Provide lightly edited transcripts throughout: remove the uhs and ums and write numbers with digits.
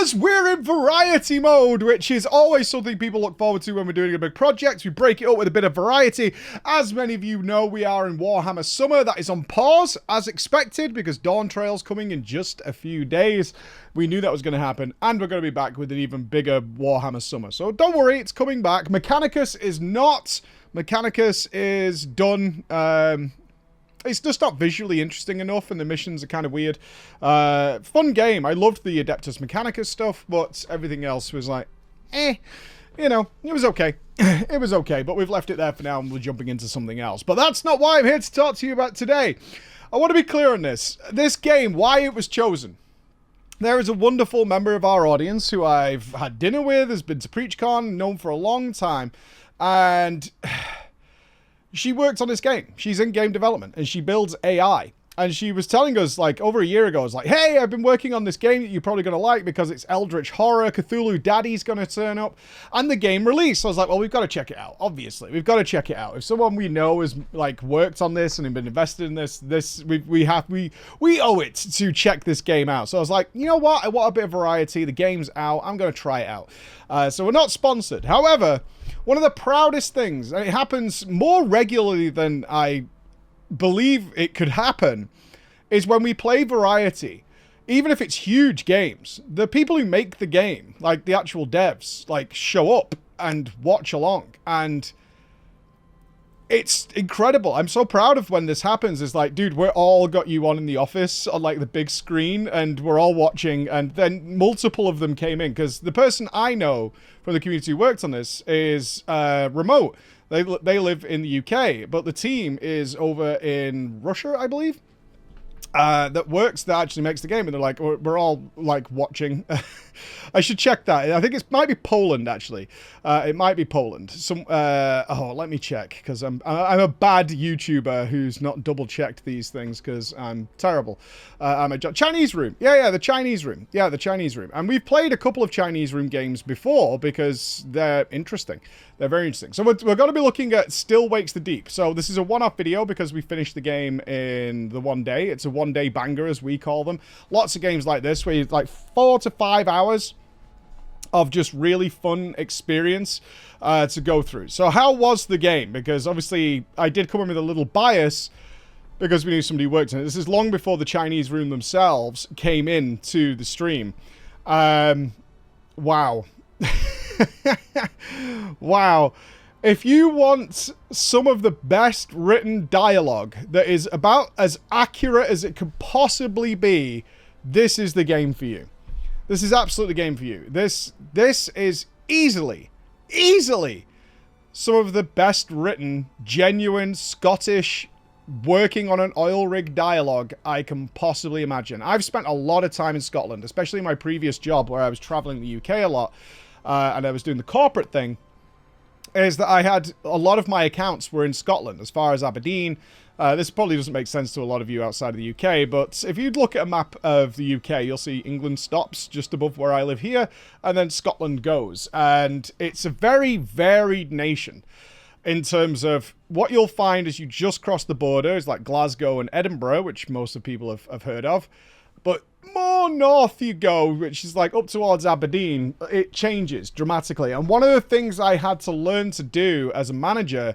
Because we're in variety mode, which is always something people look forward to when we're doing a big project. We break it up with a bit of variety. As many of you know, we are in Warhammer Summer. That is on pause, as expected, because Dawn Trail's coming in just a few days. We knew that was going to happen, and we're going to be back with an even bigger Warhammer Summer. So don't worry, it's coming back. Mechanicus is not. Mechanicus is done. It's just not visually interesting enough, and the missions are kind of weird. Fun game. I loved the Adeptus Mechanicus stuff, but everything else was like, you know, it was okay. It was okay, but we've left it there for now, and we're jumping into something else. But that's not why I'm here to talk to you about today. I want to be clear on this. This game, why it was chosen. There is a wonderful member of our audience who I've had dinner with, has been to PreachCon, known for a long time, and she works on this game. She's in game development, and she builds AI. And she was telling us, like, over a year ago, I was like, hey, I've been working on this game that you're probably going to like because it's Eldritch Horror. Cthulhu Daddy's going to turn up. And the game released. So I was like, well, we've got to check it out. Obviously, we've got to check it out. If someone we know has, like, worked on this and been invested in this, we owe it to check this game out. So I was like, you know what? I want a bit of variety. The game's out. I'm going to try it out. So we're not sponsored. However, one of the proudest things, and it happens more regularly than I believe it could happen, is when we play variety, even if it's huge games, the people who make the game, like the actual devs, like show up and watch along, and it's incredible. I'm so proud of when this happens. It's like, dude, we're all got you on in the office on like the big screen, and we're all watching, and then multiple of them came in, because the person I know from the community who worked on this is remote. They live in the UK, but the team is over in Russia, I believe, that actually makes the game. And they're like, we're all like watching. I should check that. I think it might be Poland, actually. It might be Poland. Let me check, because I'm a bad YouTuber who's not double checked these things because I'm terrible. I'm a Chinese room. Yeah, the Chinese room. Yeah, the Chinese room. And we've played a couple of Chinese room games before because they're interesting. They're very interesting. So we're going to be looking at Still Wakes the Deep. So this is a one-off video because we finished the game in the one day. It's a one-day banger, as we call them. Lots of games like this where you like 4 to 5 hours of just really fun experience to go through. So how was the game? Because obviously I did come in with a little bias because we knew somebody worked on it. This is long before the Chinese room themselves came in to the stream. Wow. Wow. If you want some of the best written dialogue that is about as accurate as it could possibly be, this is the game for you. This is absolutely the game for you. This is easily some of the best written, genuine Scottish working on an oil rig dialogue I can possibly imagine. I've spent a lot of time in Scotland, especially in my previous job where I was traveling the UK a lot, and I was doing the corporate thing, is that I had a lot of my accounts were in Scotland, as far as Aberdeen. This probably doesn't make sense to a lot of you outside of the UK, but if you look at a map of the UK, you'll see England stops just above where I live here, and then Scotland goes. And it's a very varied nation in terms of what you'll find as you just cross the border is like Glasgow and Edinburgh, which most of people have heard of. But more north you go, which is like up towards Aberdeen, it changes dramatically. And one of the things I had to learn to do as a manager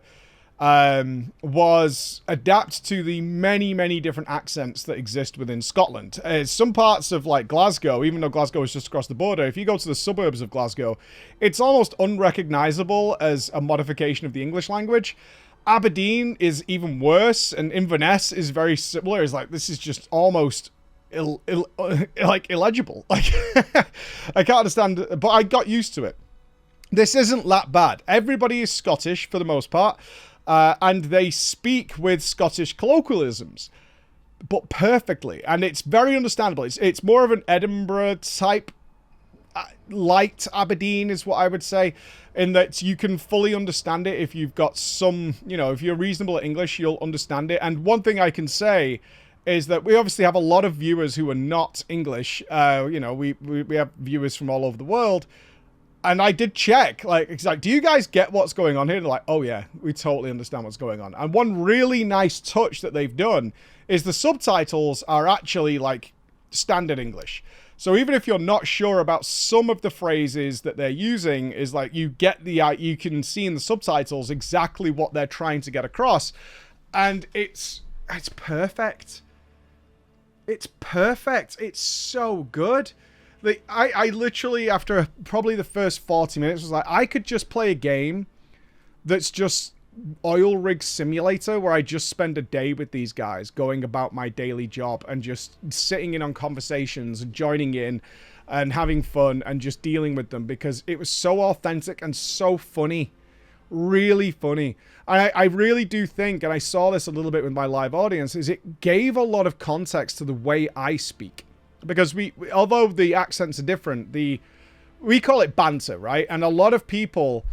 was adapt to the many different accents that exist within Scotland. Some parts of like Glasgow, even though Glasgow is just across the border, if you go to the suburbs of Glasgow, it's almost unrecognizable as a modification of the English language. Aberdeen is even worse, and Inverness is very similar. It's like, this is just almost illegible. Like, I can't understand, but I got used to it. This isn't that bad. Everybody is Scottish for the most part, and they speak with Scottish colloquialisms, but perfectly, and it's very understandable. It's more of an Edinburgh type, light Aberdeen is what I would say, in that you can fully understand it if you've got some, if you're reasonable at English, you'll understand it. And one thing I can say is that we obviously have a lot of viewers who are not English. We have viewers from all over the world. And I did check, it's like, do you guys get what's going on here? They're like, oh yeah, we totally understand what's going on. And one really nice touch that they've done is the subtitles are actually like standard English. So even if you're not sure about some of the phrases that they're using, is like you get you can see in the subtitles exactly what they're trying to get across, and it's perfect. It's perfect. It's so good. I literally, after probably the first 40 minutes, was like, I could just play a game that's just oil rig simulator where I just spend a day with these guys going about my daily job and just sitting in on conversations and joining in and having fun and just dealing with them, because it was so authentic and so funny. Really funny. I really do think, and I saw this a little bit with my live audience, is it gave a lot of context to the way I speak. Because although the accents are different, we call it banter, right? And a lot of people,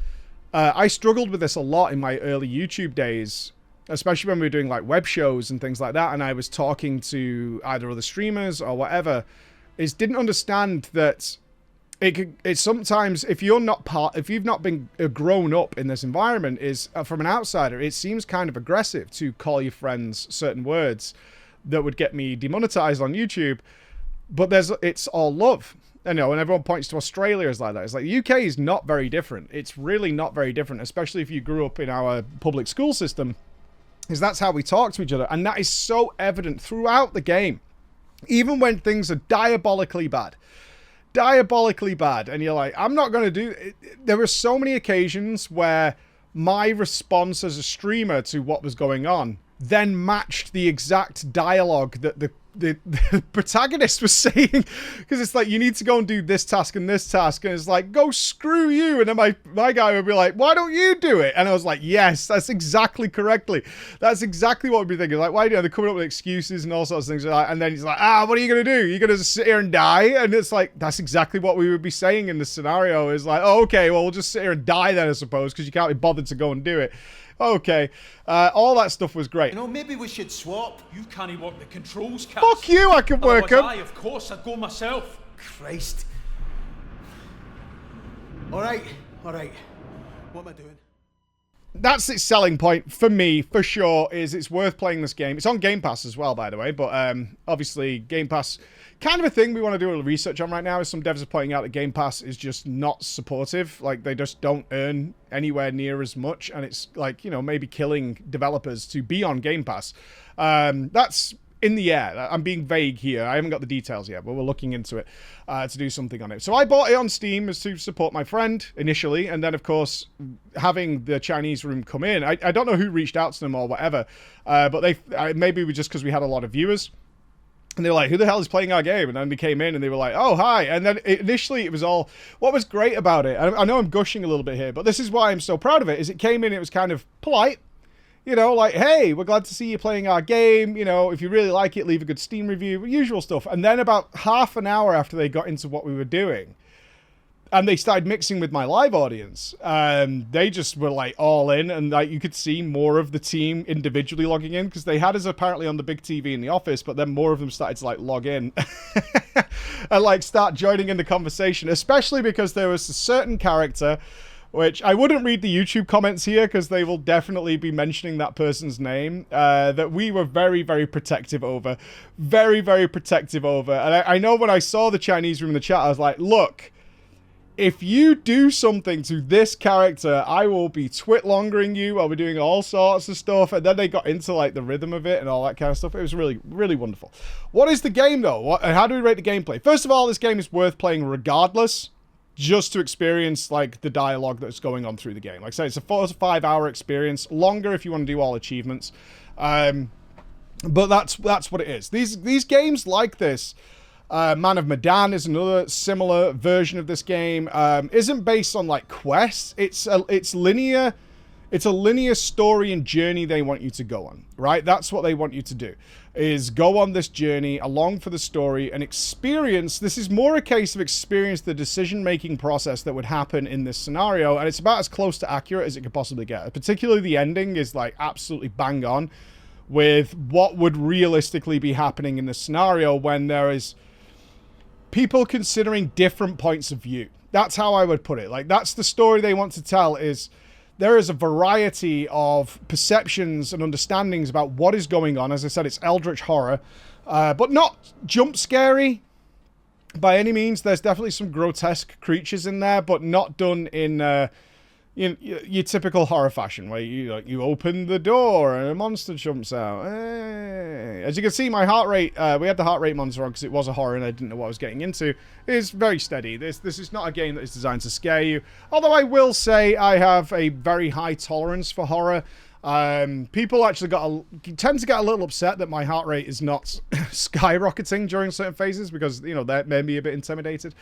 I struggled with this a lot in my early YouTube days, especially when we were doing like web shows and things like that, and I was talking to either other streamers or whatever, didn't understand that it's sometimes, if you've not been grown up in this environment, from an outsider, it seems kind of aggressive to call your friends certain words that would get me demonetized on YouTube. But it's all love, and everyone points to Australia as like that. It's like the UK is not very different. It's really not very different, especially if you grew up in our public school system, is that's how we talk to each other, and that is so evident throughout the game, even when things are diabolically bad, and you're like, I'm not going to do it. There were so many occasions where my response as a streamer to what was going on then matched the exact dialogue that the protagonist was saying, because it's like, you need to go and do this task and this task, and it's like, go screw you, and then my guy would be like, why don't you do it? And I was like, yes, that's exactly what we'd be thinking. Like, why they're coming up with excuses and all sorts of things like that, and then he's like, what are you gonna do? You're gonna just sit here and die? And it's like, that's exactly what we would be saying in this scenario, is like, oh, okay, well, we'll just sit here and die then, I suppose, because you can't be bothered to go and do it. Okay, all that stuff was great. Maybe we should swap. You can't work the controls, Cass. Fuck you, I can work them. Of course, I'd go myself. Christ. All right. What am I doing? That's its selling point for me, for sure, is it's worth playing this game. It's on Game Pass as well, by the way, but obviously Game Pass, kind of a thing we want to do a little research on right now, is some devs are pointing out that Game Pass is just not supportive. Like, they just don't earn anywhere near as much, and it's like, maybe killing developers to be on Game Pass. That's in the air. I'm being vague here. I haven't got the details yet, but we're looking into it to do something on it. So I bought it on Steam as to support my friend initially, and then of course having the Chinese room come in, I don't know who reached out to them or whatever, but maybe we just because we had a lot of viewers, and they were like, who the hell is playing our game? And then we came in and they were like, oh, hi. And then initially it was all, what was great about it, I know I'm gushing a little bit here, but this is why I'm so proud of it, is it came in, it was kind of polite. Like, hey, we're glad to see you playing our game. If you really like it, leave a good Steam review, usual stuff. And then about half an hour after they got into what we were doing, and they started mixing with my live audience, they just were like all in, and like you could see more of the team individually logging in, because they had us apparently on the big TV in the office, but then more of them started to like log in and like start joining in the conversation, especially because there was a certain character, which I wouldn't read the YouTube comments here because they will definitely be mentioning that person's name, that we were very, very protective over. Very, very protective over. And I know when I saw the Chinese room in the chat, I was like, look, if you do something to this character, I will be twit-longering you. I'll be doing all sorts of stuff. And then they got into like the rhythm of it and all that kind of stuff. It was really, really wonderful. What is the game though? How do we rate the gameplay? First of all, this game is worth playing regardless, just to experience like the dialogue that's going on through the game. Like I say, it's a 4 to 5 hour experience, longer if you want to do all achievements. But that's what it is. These games like this, Man of Medan is another similar version of this game. Isn't based on like quests. It's linear. It's a linear story and journey they want you to go on, right? That's what they want you to do, is go on this journey along for the story and experience. This is more a case of experience the decision-making process that would happen in this scenario, and it's about as close to accurate as it could possibly get. Particularly the ending is like absolutely bang on with what would realistically be happening in this scenario when there is people considering different points of view. That's how I would put it. Like, that's the story they want to tell, is there is a variety of perceptions and understandings about what is going on. As I said, it's eldritch horror, but not jump scary. by any means. There's definitely some grotesque creatures in there, but not done in your typical horror fashion, where you open the door and a monster jumps out. As you can see, my heart rate, we had the heart rate monitor on because it was a horror and I didn't know what I was getting into, is very steady. This is not a game that is designed to scare you. Although I will say I have a very high tolerance for horror. People actually tend to get a little upset that my heart rate is not skyrocketing during certain phases because, they may be a bit intimidated.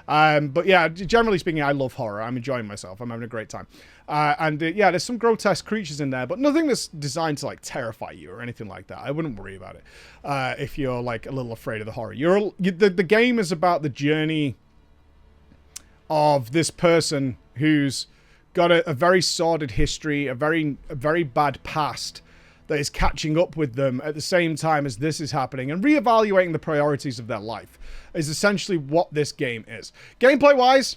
But yeah, generally speaking, I love horror. I'm enjoying myself. I'm having a great time. Yeah, there's some grotesque creatures in there, but nothing that's designed to like terrify you or anything like that. I wouldn't worry about it if you're like a little afraid of the horror. The game is about the journey of this person who's got a very sordid history, a very bad past that is catching up with them at the same time as this is happening, and reevaluating the priorities of their life is essentially what this game is. Gameplay-wise,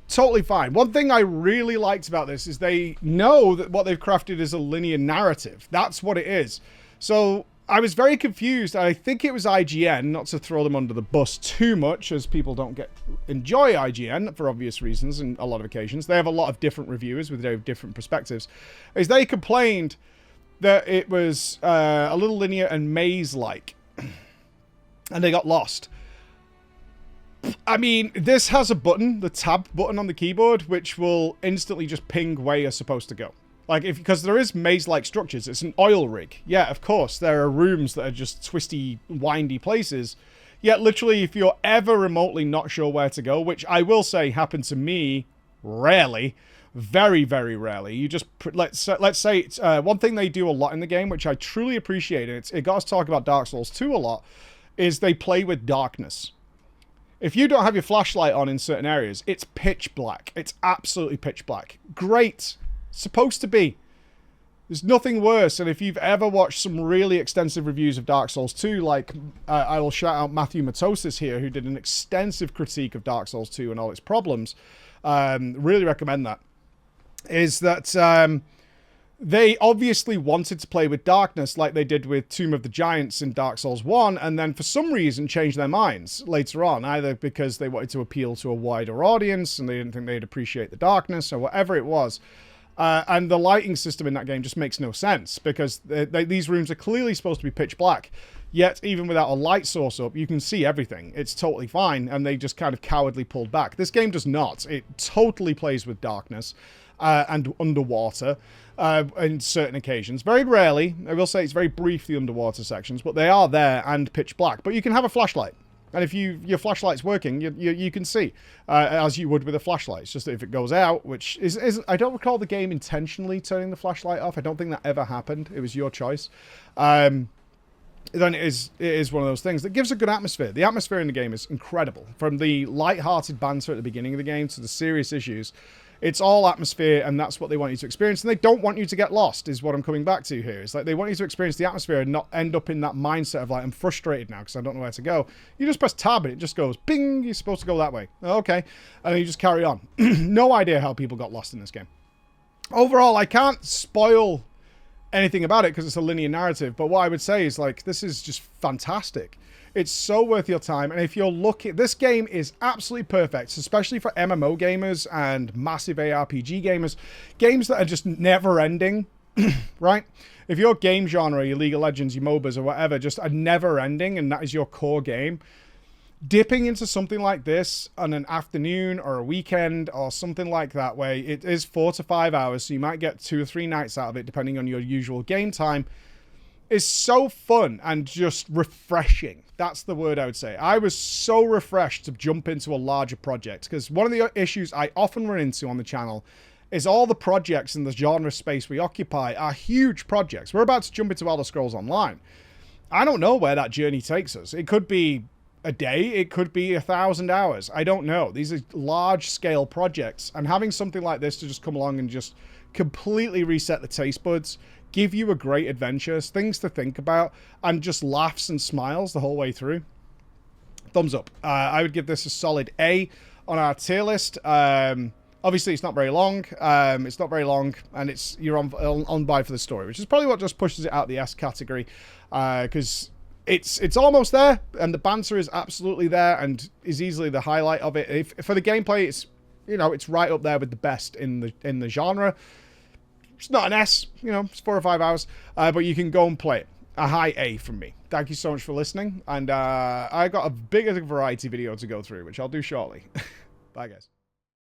totally fine. One thing I really liked about this is they know that what they've crafted is a linear narrative. That's what it is. So I was very confused. I think it was IGN, not to throw them under the bus too much, as people don't enjoy IGN for obvious reasons in a lot of occasions. They have a lot of different reviewers with very different perspectives. Is they complained that it was a little linear and maze-like, and they got lost. I mean, this has a button, the tab button on the keyboard, which will instantly just ping where you're supposed to go. Because there is maze-like structures. It's an oil rig. Yeah, of course, there are rooms that are just twisty, windy places. Yet, literally, if you're ever remotely not sure where to go, which I will say happened to me rarely, very, very rarely. You just, let's say, it's, one thing they do a lot in the game, which I truly appreciate, and it got us talk about Dark Souls 2 a lot, is they play with darkness. If you don't have your flashlight on in certain areas, it's pitch black. It's absolutely pitch black. Great. Supposed to be. There's nothing worse, and if you've ever watched some really extensive reviews of Dark Souls 2, like I will shout out Matthew Methuzahla here, who did an extensive critique of Dark Souls 2 and all its problems, really recommend that, is that they obviously wanted to play with darkness like they did with Tomb of the Giants in Dark Souls 1, and then for some reason changed their minds later on, either because they wanted to appeal to a wider audience and they didn't think they'd appreciate the darkness or whatever it was. And the lighting system in that game just makes no sense, because these rooms are clearly supposed to be pitch black. Yet, even without a light source up, you can see everything. It's totally fine, and they just kind of cowardly pulled back. This game does not. It totally plays with darkness and underwater in certain occasions. Very rarely. I will say it's very brief, the underwater sections, but they are there and pitch black. But you can have a flashlight. And if your flashlight's working, you can see, as you would with a flashlight. It's just that if it goes out, which is I don't recall the game intentionally turning the flashlight off. I don't think that ever happened. It was your choice. Then it is one of those things that gives a good atmosphere. The atmosphere in the game is incredible. From the light-hearted banter at the beginning of the game to the serious issues, it's all atmosphere, and that's what they want you to experience. And they don't want you to get lost, is what I'm coming back to here. It's like they want you to experience the atmosphere and not end up in that mindset of like, I'm frustrated now because I don't know where to go. You just press tab and it just goes, bing, you're supposed to go that way. Okay. And then you just carry on. No idea how people got lost in this game. Overall, I can't spoil anything about it because it's a linear narrative, but what I would say is like, this is just fantastic. It's so worth your time, and if you're looking, this game is absolutely perfect, especially for MMO gamers and massive ARPG gamers, games that are just never-ending, right? If your game genre, your League of Legends, your MOBAs, or whatever, just are never-ending, and that is your core game, dipping into something like this on an afternoon or a weekend or something like that, where it is 4 to 5 hours, so you might get 2 or 3 nights out of it, depending on your usual game time, is so fun and just refreshing. That's the word I would say. I was so refreshed to jump into a larger project, because one of the issues I often run into on the channel is all the projects in the genre space we occupy are huge projects. We're about to jump into Elder Scrolls Online. I don't know where that journey takes us. It could be a day. It could be 1,000 hours. I don't know. These are large-scale projects, and having something like this to just come along and just completely reset the taste buds, give you a great adventure, things to think about, and just laughs and smiles the whole way through. Thumbs up. I would give this a solid A on our tier list. Obviously, it's not very long. And you're on by for the story, which is probably what just pushes it out the S category, because it's almost there, and the banter is absolutely there, and is easily the highlight of it. If for the gameplay, it's, you know, it's right up there with the best in the genre. It's not an S, you know, it's 4 or 5 hours, but you can go and play it. A high A from me. Thank you so much for listening, and I got a bigger variety video to go through, which I'll do shortly. Bye, guys.